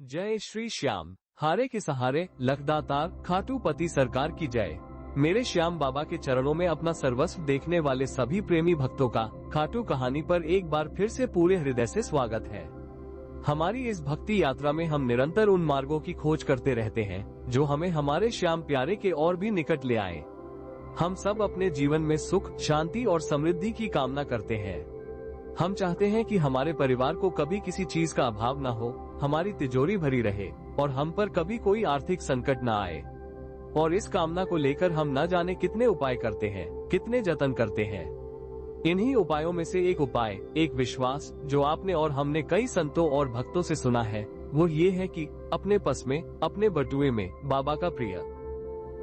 जय श्री श्याम। हारे के सहारे लखदातार खाटूपति सरकार की जय। मेरे श्याम बाबा के चरणों में अपना सर्वस्व देखने वाले सभी प्रेमी भक्तों का खाटू कहानी पर एक बार फिर से पूरे हृदय से स्वागत है। हमारी इस भक्ति यात्रा में हम निरंतर उन मार्गों की खोज करते रहते हैं जो हमें हमारे श्याम प्यारे के और भी निकट ले आए। हम सब अपने जीवन में सुख, शांति और समृद्धि की कामना करते हैं। हम चाहते हैं कि हमारे परिवार को कभी किसी चीज का अभाव न हो, हमारी तिजोरी भरी रहे और हम पर कभी कोई आर्थिक संकट न आए। और इस कामना को लेकर हम न जाने कितने उपाय करते हैं, कितने जतन करते हैं। इन्हीं उपायों में से एक उपाय, एक विश्वास जो आपने और हमने कई संतों और भक्तों से सुना है, वो ये है कि अपने पस में, अपने बटुए में बाबा का प्रिय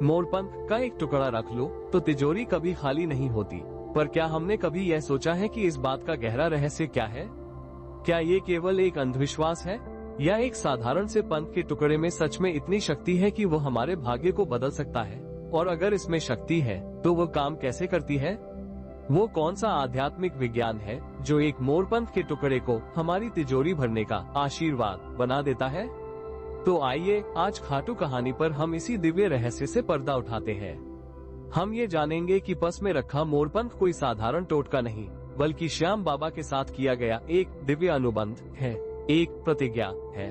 मोरपंख का एक टुकड़ा रख लो तो तिजोरी कभी खाली नहीं होती। पर क्या हमने कभी यह सोचा है कि इस बात का गहरा रहस्य क्या है? क्या ये केवल एक अंधविश्वास है या एक साधारण से पंख के टुकड़े में सच में इतनी शक्ति है कि वो हमारे भाग्य को बदल सकता है? और अगर इसमें शक्ति है तो वो काम कैसे करती है? वो कौन सा आध्यात्मिक विज्ञान है जो एक मोरपंख के टुकड़े को हमारी तिजोरी भरने का आशीर्वाद बना देता है? तो आइए आज खाटू कहानी पर हम इसी दिव्य रहस्य से पर्दा उठाते हैं। हम ये जानेंगे कि पस में रखा मोरपंख कोई साधारण टोटका नहीं, बल्कि श्याम बाबा के साथ किया गया एक दिव्य अनुबंध है, एक प्रतिज्ञा है।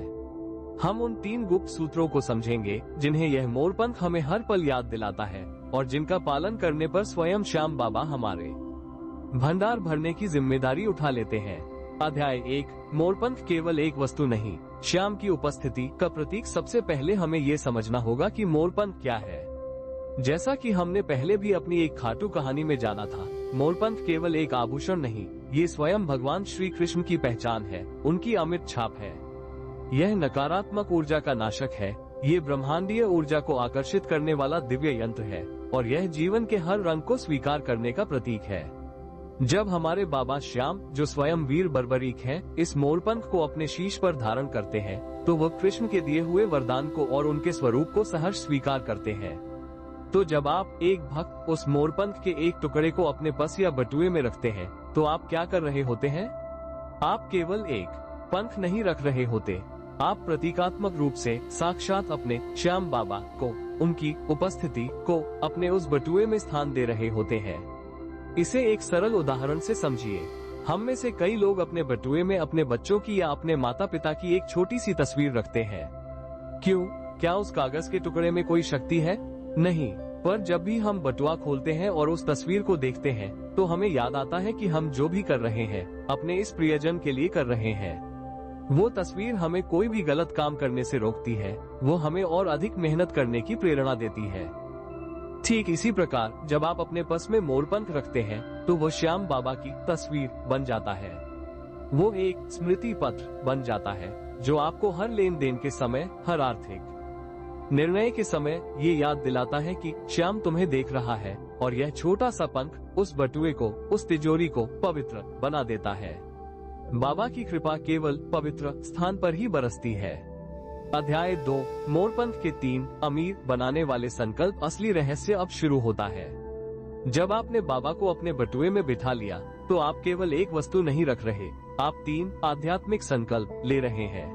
हम उन 3 गुप्त सूत्रों को समझेंगे जिन्हें यह मोरपंख हमें हर पल याद दिलाता है और जिनका पालन करने पर स्वयं श्याम बाबा हमारे भंडार भरने की जिम्मेदारी उठा लेते हैं। अध्याय 1, मोरपंख केवल एक वस्तु नहीं, श्याम की उपस्थिति का प्रतीक। सबसे पहले हमें ये समझना होगा कि मोरपंख क्या है। जैसा कि हमने पहले भी अपनी एक खाटू कहानी में जाना था, मोरपंख केवल एक आभूषण नहीं, ये स्वयं भगवान श्री कृष्ण की पहचान है, उनकी अमिट छाप है। यह नकारात्मक ऊर्जा का नाशक है, ये ब्रह्मांडीय ऊर्जा को आकर्षित करने वाला दिव्य यंत्र है और यह जीवन के हर रंग को स्वीकार करने का प्रतीक है। जब हमारे बाबा श्याम, जो स्वयं वीर बर्बरीक हैं, इस मोरपंख को अपने शीश पर धारण करते हैं, तो वह कृष्ण के दिए हुए वरदान को और उनके स्वरूप को सहर्ष स्वीकार करते हैं। तो जब आप एक भक्त उस मोरपंख के एक टुकड़े को अपने पस या बटुए में रखते हैं, तो आप क्या कर रहे होते हैं? आप केवल एक पंख नहीं रख रहे होते, आप प्रतीकात्मक रूप से साक्षात अपने श्याम बाबा को, उनकी उपस्थिति को अपने उस बटुए में स्थान दे रहे होते हैं। इसे एक सरल उदाहरण से समझिए। हम में से कई लोग अपने बटुए में अपने बच्चों की या अपने माता पिता की एक छोटी सी तस्वीर रखते हैं। क्यों? क्या उस कागज के टुकड़े में कोई शक्ति है? नहीं, पर जब भी हम बटुआ खोलते हैं और उस तस्वीर को देखते हैं, तो हमें याद आता है कि हम जो भी कर रहे हैं अपने इस प्रियजन के लिए कर रहे हैं। वो तस्वीर हमें कोई भी गलत काम करने से रोकती है, वो हमें और अधिक मेहनत करने की प्रेरणा देती है। ठीक इसी प्रकार जब आप अपने पस में मोरपंख रखते हैं, तो वो श्याम बाबा की तस्वीर बन जाता है। वो एक स्मृति पत्र बन जाता है जो आपको हर लेन देन के समय, हर आर्थिक निर्णय के समय ये याद दिलाता है कि श्याम तुम्हें देख रहा है और यह छोटा सा पंख उस बटुए को, उस तिजोरी को पवित्र बना देता है। बाबा की कृपा केवल पवित्र स्थान पर ही बरसती है। अध्याय 2, मोरपंख के 3 अमीर बनाने वाले संकल्प। असली रहस्य अब शुरू होता है। जब आपने बाबा को अपने बटुए में बिठा लिया, तो आप केवल एक वस्तु नहीं रख रहे, आप 3 आध्यात्मिक संकल्प ले रहे हैं।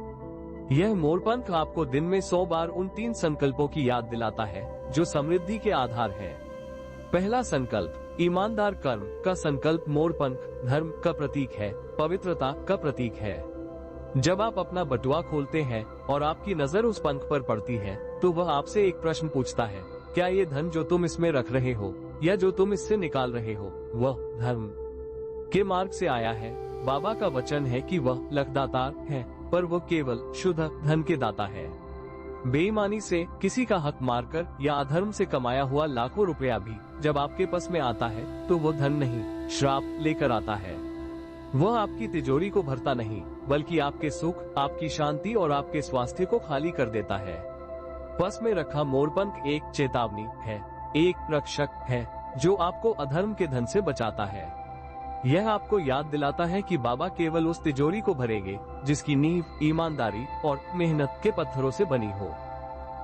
यह मोरपंख आपको दिन में 100 बार उन 3 संकल्पों की याद दिलाता है जो समृद्धि के आधार है। पहला संकल्प, ईमानदार कर्म का संकल्प। मोरपंख धर्म का प्रतीक है, पवित्रता का प्रतीक है। जब आप अपना बटुआ खोलते हैं और आपकी नजर उस पंख पर पड़ती है, तो वह आपसे एक प्रश्न पूछता है, क्या ये धन जो तुम इसमें रख रहे हो या जो तुम इससे निकाल रहे हो, वह धर्म के मार्ग से आया है? बाबा का वचन है कि वह लखदातार है, पर वो केवल शुद्ध धन के दाता है। बेईमानी से किसी का हक मारकर या अधर्म से कमाया हुआ लाखों रुपया भी जब आपके पास में आता है, तो वो धन नहीं, श्राप लेकर आता है। वह आपकी तिजोरी को भरता नहीं, बल्कि आपके सुख, आपकी शांति और आपके स्वास्थ्य को खाली कर देता है। पस में रखा मोरपंख एक चेतावनी है, एक रक्षक है जो आपको अधर्म के धन से बचाता है। यह आपको याद दिलाता है कि बाबा केवल उस तिजोरी को भरेंगे जिसकी नींव ईमानदारी और मेहनत के पत्थरों से बनी हो।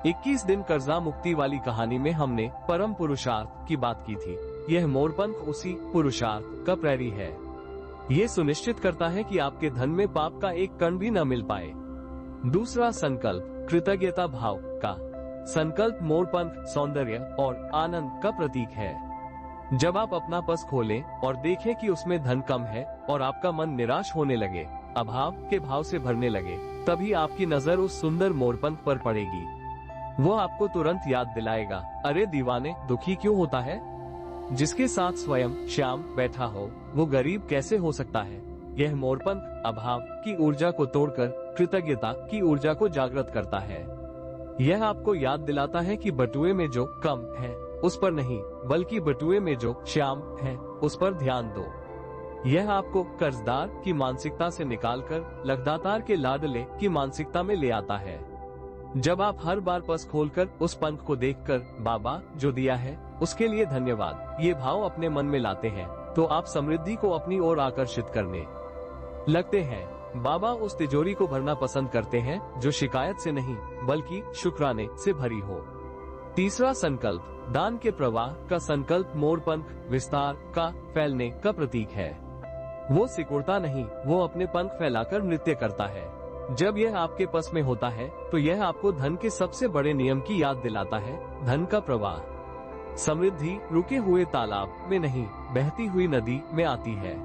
21 दिन कर्जा मुक्ति वाली कहानी में हमने परम पुरुषार्थ की बात की थी। यह मोरपंख उसी पुरुषार्थ का प्रहरी है। ये सुनिश्चित करता है कि आपके धन में पाप का एक कण भी न मिल पाए। दूसरा संकल्प कृतज्ञता भाव का। संकल्प मोरपंख सौंदर्य और आनंद का प्रतीक है। जब आप अपना पर्स खोलें और देखें कि उसमें धन कम है और आपका मन निराश होने लगे, अभाव के भाव से भरने लगे, तभी आपकी नजर उस सुंदर मोरपंख पर पड़ेगी। वो आपको तुरंत याद दिलाएगा, अरे दीवाने, दुखी क्यों होता है? जिसके साथ स्वयं श्याम बैठा हो वो गरीब कैसे हो सकता है? यह मोरपंख अभाव की ऊर्जा को तोड़कर कृतज्ञता की ऊर्जा को जागृत करता है। यह आपको याद दिलाता है कि बटुए में जो कम है उस पर नहीं, बल्कि बटुए में जो श्याम है उस पर ध्यान दो। यह आपको कर्जदार की मानसिकता से निकालकर लखदातार के लाडले की मानसिकता में ले आता है। जब आप हर बार पर्स खोलकर उस पंख को देखकर बाबा जो दिया है उसके लिए धन्यवाद ये भाव अपने मन में लाते हैं, तो आप समृद्धि को अपनी ओर आकर्षित करने लगते हैं। बाबा उस तिजोरी को भरना पसंद करते हैं जो शिकायत से नहीं बल्कि शुक्राने से भरी हो। तीसरा संकल्प दान के प्रवाह का संकल्प मोरपंख विस्तार का फैलने का प्रतीक है। वो सिकुड़ता नहीं, वो अपने पंख फैलाकर नृत्य करता है। जब यह आपके पास में होता है तो यह आपको धन के सबसे बड़े नियम की याद दिलाता है, धन का प्रवाह। समृद्धि रुके हुए तालाब में नहीं, बहती हुई नदी में आती है।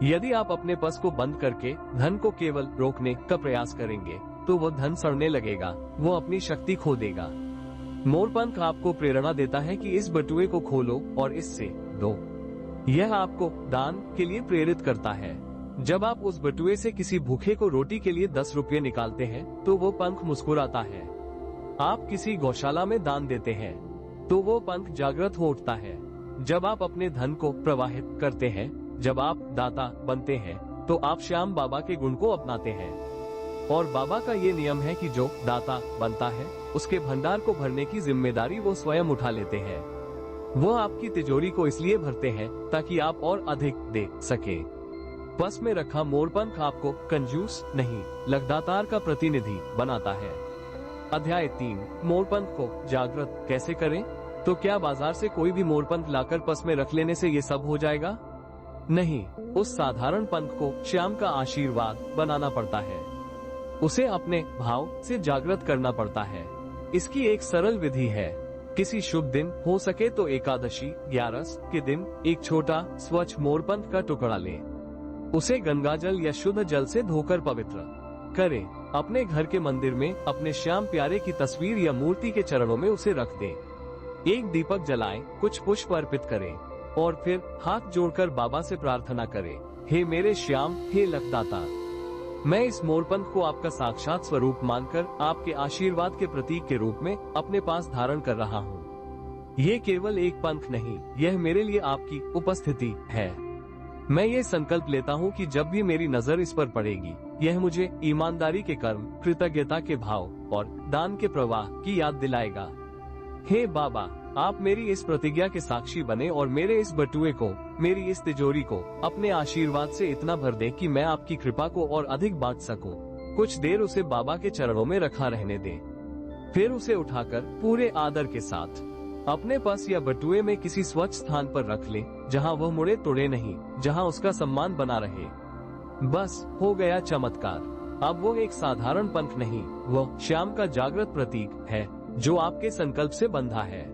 यदि आप अपने पर्स को बंद करके धन को केवल रोकने का प्रयास करेंगे तो वो धन सड़ने लगेगा, वो अपनी शक्ति खो देगा। मोरपंख आपको प्रेरणा देता है कि इस बटुए को खोलो और इससे दो। यह आपको दान के लिए प्रेरित करता है। जब आप उस बटुए से किसी भूखे को रोटी के लिए 10 रुपये निकालते हैं तो वो पंख मुस्कुराता है। आप किसी गौशाला में दान देते हैं तो वो पंख जागृत हो उठता है। जब आप अपने धन को प्रवाहित करते हैं, जब आप दाता बनते हैं तो आप श्याम बाबा के गुण को अपनाते हैं। और बाबा का ये नियम है कि जो दाता बनता है उसके भंडार को भरने की जिम्मेदारी वो स्वयं उठा लेते हैं। वो आपकी तिजोरी को इसलिए भरते हैं ताकि आप और अधिक दे सके। पर्स में रखा मोरपंख आपको कंजूस नहीं, लखदातार का प्रतिनिधि बनाता है। अध्याय 3 मोरपंख को जागृत कैसे करें? तो क्या बाजार से कोई भी मोरपंख लाकर पर्स में रख लेने से ये सब हो जाएगा? नहीं, उस साधारण पंख को श्याम का आशीर्वाद बनाना पड़ता है। उसे अपने भाव से जागृत करना पड़ता है। इसकी एक सरल विधि है। किसी शुभ दिन, हो सके तो एकादशी, 11 के दिन, एक छोटा स्वच्छ मोरपंख का टुकड़ा लें। उसे गंगाजल या शुद्ध जल से धोकर पवित्र करें। अपने घर के मंदिर में अपने श्याम प्यारे की तस्वीर या मूर्ति के चरणों में उसे रख दें। एक दीपक जलाएं, कुछ पुष्प अर्पित करें और फिर हाथ जोड़कर बाबा से प्रार्थना करें, हे मेरे श्याम, हे लखदाता, मैं इस मोरपंख को आपका साक्षात स्वरूप मानकर आपके आशीर्वाद के प्रतीक के रूप में अपने पास धारण कर रहा हूँ। ये केवल एक पंख नहीं, यह मेरे लिए आपकी उपस्थिति है। मैं ये संकल्प लेता हूँ कि जब भी मेरी नजर इस पर पड़ेगी, यह मुझे ईमानदारी के कर्म, कृतज्ञता के भाव और दान के प्रवाह की याद दिलाएगा। हे बाबा, आप मेरी इस प्रतिज्ञा के साक्षी बने और मेरे इस बटुए को, मेरी इस तिजोरी को अपने आशीर्वाद से इतना भर दें कि मैं आपकी कृपा को और अधिक बांट सकूं। कुछ देर उसे बाबा के चरणों में रखा रहने दें। फिर उसे उठाकर पूरे आदर के साथ अपने पास या बटुए में किसी स्वच्छ स्थान पर रख लें, जहां वह मुड़े तोड़े नहीं, जहां उसका सम्मान बना रहे। बस हो गया चमत्कार। अब वो एक साधारण पंख नहीं, वह श्याम का जागृत प्रतीक है जो आपके संकल्प से बंधा है।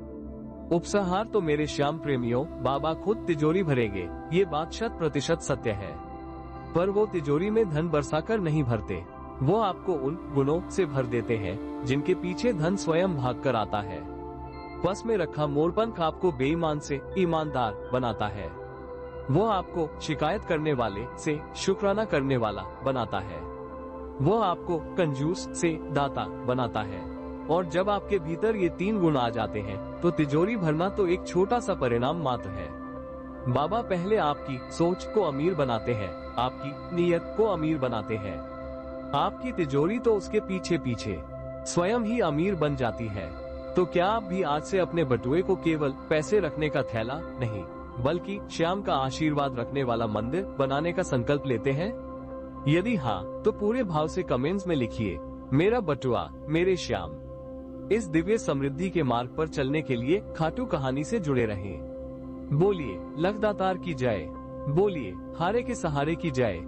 उपसंहार तो मेरे श्याम प्रेमियों, बाबा खुद तिजोरी भरेंगे, ये बात 100% सत्य है। पर वो तिजोरी में धन बरसाकर नहीं भरते, वो आपको उन गुणों से भर देते हैं जिनके पीछे धन स्वयं भाग कर आता है। पर्स में रखा मोरपंख आपको बेईमान से ईमानदार बनाता है। वो आपको शिकायत करने वाले से शुक्राना करने वाला बनाता है। वो आपको कंजूस से दाता बनाता है। और जब आपके भीतर ये 3 गुण आ जाते हैं तो तिजोरी भरना तो एक छोटा सा परिणाम मात्र है। बाबा पहले आपकी सोच को अमीर बनाते हैं, आपकी नीयत को अमीर बनाते हैं। आपकी तिजोरी तो उसके पीछे पीछे स्वयं ही अमीर बन जाती है। तो क्या आप भी आज से अपने बटुए को केवल पैसे रखने का थैला नहीं, बल्कि श्याम का आशीर्वाद रखने वाला मंदिर बनाने का संकल्प लेते हैं? यदि हाँ, तो पूरे भाव से कमेंट्स में लिखिए, मेरा बटुआ, मेरे श्याम। इस दिव्य समृद्धि के मार्ग पर चलने के लिए खाटू कहानी से जुड़े रहें। बोलिए लखदातार की जय, बोलिए हारे के सहारे की जय।